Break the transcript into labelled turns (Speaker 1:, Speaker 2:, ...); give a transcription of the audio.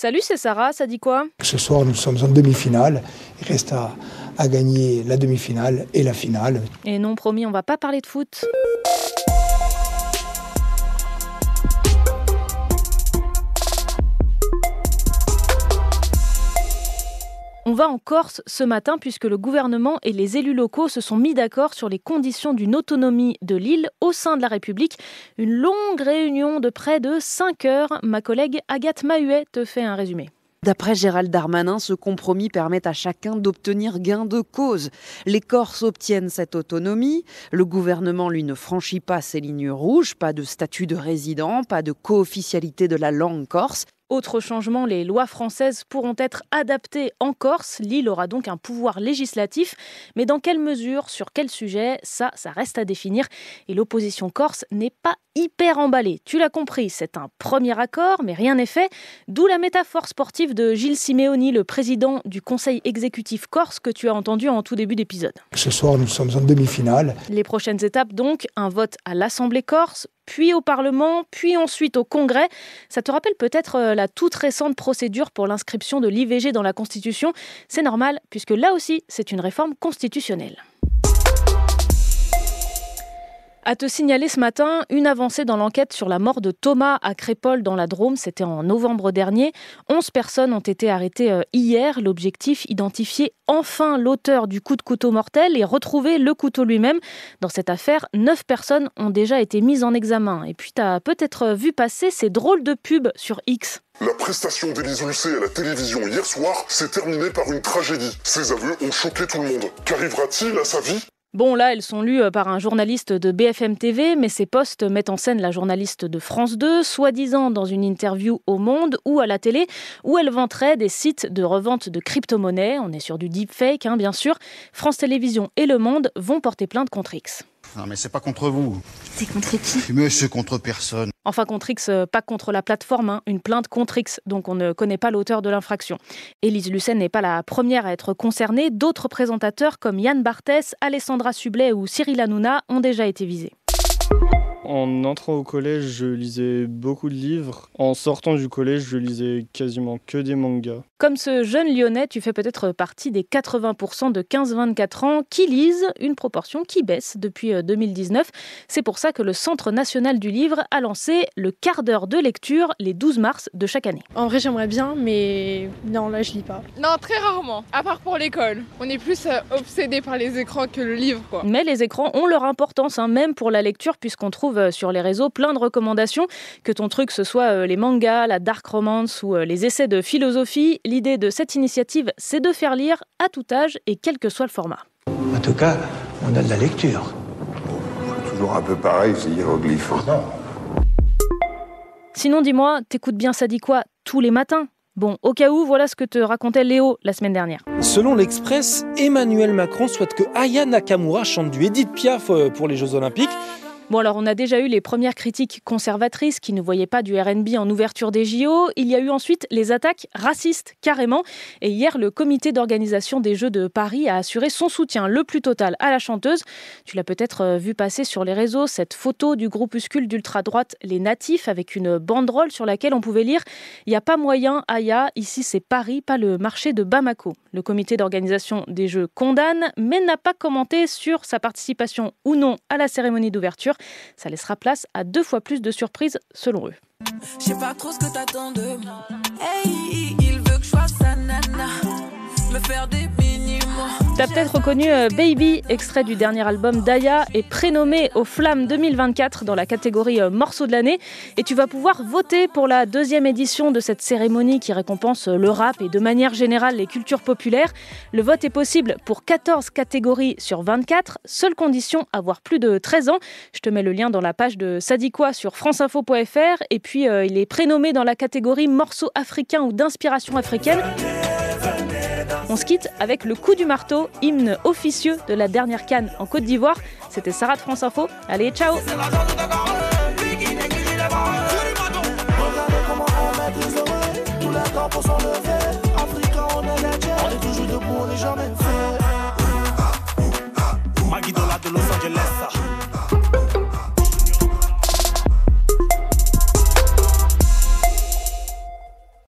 Speaker 1: Salut, c'est Sarah, ça dit quoi?
Speaker 2: Ce soir, nous sommes en demi-finale. Il reste à gagner la demi-finale et la finale.
Speaker 1: Et non, promis, on va pas parler de foot. On va en Corse ce matin puisque le gouvernement et les élus locaux se sont mis d'accord sur les conditions d'une autonomie de l'île au sein de la République. Une longue réunion de près de 5 heures. Ma collègue Agathe Mahuet te fait un résumé.
Speaker 3: D'après Gérald Darmanin, ce compromis permet à chacun d'obtenir gain de cause. Les Corses obtiennent cette autonomie. Le gouvernement, lui, ne franchit pas ses lignes rouges. Pas de statut de résident, pas de co-officialité de la langue corse.
Speaker 1: Autre changement, les lois françaises pourront être adaptées en Corse. L'île aura donc un pouvoir législatif. Mais dans quelle mesure, sur quel sujet, ça reste à définir. Et l'opposition corse n'est pas hyper emballée. Tu l'as compris, c'est un premier accord, mais rien n'est fait. D'où la métaphore sportive de Gilles Simeoni, le président du Conseil exécutif corse, que tu as entendu en tout début d'épisode.
Speaker 2: Ce soir, nous sommes en demi-finale.
Speaker 1: Les prochaines étapes, donc, un vote à l'Assemblée corse, puis au Parlement, puis ensuite au Congrès. Ça te rappelle peut-être la toute récente procédure pour l'inscription de l'IVG dans la Constitution. C'est normal, puisque là aussi, c'est une réforme constitutionnelle. À te signaler ce matin, une avancée dans l'enquête sur la mort de Thomas à Crépol dans la Drôme. C'était en novembre dernier. 11 personnes ont été arrêtées hier. L'objectif, identifier enfin l'auteur du coup de couteau mortel et retrouver le couteau lui-même. Dans cette affaire, 9 personnes ont déjà été mises en examen. Et puis, tu as peut-être vu passer ces drôles de pubs sur X.
Speaker 4: La prestation d'Élise Lucet à la télévision hier soir s'est terminée par une tragédie. Ses aveux ont choqué tout le monde. Qu'arrivera-t-il à sa vie ?
Speaker 1: Bon, là, elles sont lues par un journaliste de BFM TV, mais ces posts mettent en scène la journaliste de France 2, soi-disant dans une interview au Monde ou à la télé, où elle vanterait des sites de revente de crypto-monnaies. On est sur du deepfake, bien sûr. France Télévisions et Le Monde vont porter plainte contre X.
Speaker 5: Non mais c'est pas contre vous.
Speaker 6: C'est contre qui?
Speaker 5: Mais c'est contre personne.
Speaker 1: Enfin contre X, pas contre la plateforme, une plainte contre X, donc on ne connaît pas l'auteur de l'infraction. Élise Lucet n'est pas la première à être concernée, d'autres présentateurs comme Yann Barthès, Alessandra Sublet ou Cyril Hanouna ont déjà été visés.
Speaker 7: En entrant au collège, je lisais beaucoup de livres. En sortant du collège, je lisais quasiment que des mangas.
Speaker 1: Comme ce jeune Lyonnais, tu fais peut-être partie des 80% de 15-24 ans qui lisent, une proportion qui baisse depuis 2019. C'est pour ça que le Centre national du livre a lancé le quart d'heure de lecture les 12 mars de chaque année.
Speaker 8: En vrai, j'aimerais bien, mais non, là, je lis pas.
Speaker 9: Non, très rarement, à part pour l'école. On est plus obsédé par les écrans que le livre, quoi.
Speaker 1: Mais les écrans ont leur importance, même pour la lecture, puisqu'on trouve sur les réseaux plein de recommandations. Que ton truc, ce soit les mangas, la dark romance ou les essais de philosophie, l'idée de cette initiative, c'est de faire lire à tout âge et quel que soit le format.
Speaker 2: En tout cas, on a de la lecture.
Speaker 4: C'est toujours un peu pareil, ces hiéroglyphes.
Speaker 2: Non.
Speaker 1: Sinon, dis-moi, t'écoutes bien Ça dit quoi tous les matins? Bon, au cas où, voilà ce que te racontait Léo la semaine dernière.
Speaker 10: Selon l'Express, Emmanuel Macron souhaite que Aya Nakamura chante du Edith Piaf pour les Jeux Olympiques.
Speaker 1: Bon, alors on a déjà eu les premières critiques conservatrices qui ne voyaient pas du R&B en ouverture des JO. Il y a eu ensuite les attaques racistes, carrément. Et hier, le comité d'organisation des Jeux de Paris a assuré son soutien le plus total à la chanteuse. Tu l'as peut-être vu passer sur les réseaux, cette photo du groupuscule d'ultra-droite Les Natifs, avec une banderole sur laquelle on pouvait lire « Il n'y a pas moyen, Aya, ici c'est Paris, pas le marché de Bamako ». Le comité d'organisation des Jeux condamne, mais n'a pas commenté sur sa participation ou non à la cérémonie d'ouverture. Ça laissera place à 2 fois plus de surprises, selon eux.
Speaker 11: Je sais pas trop ce que t'attends de moi. Hey, il veut que je fasse sa nana, me faire des mini-mois.
Speaker 1: T'as peut-être reconnu Baby, extrait du dernier album d'Aya, et prénommé aux Flammes 2024 dans la catégorie morceau de l'année. Et tu vas pouvoir voter pour la 2e édition de cette cérémonie qui récompense le rap et de manière générale les cultures populaires. Le vote est possible pour 14 catégories sur 24. Seule condition, avoir plus de 13 ans. Je te mets le lien dans la page de Ça dit quoi sur franceinfo.fr. Et puis il est prénommé dans la catégorie morceau africain ou d'inspiration africaine. On se quitte avec le coup du marteau, hymne officieux de la dernière CAN en Côte d'Ivoire. C'était Sarah de France Info. Allez, ciao!
Speaker 11: Regardez comment on maîtrise le bruit, tout le temps pour s'enlever.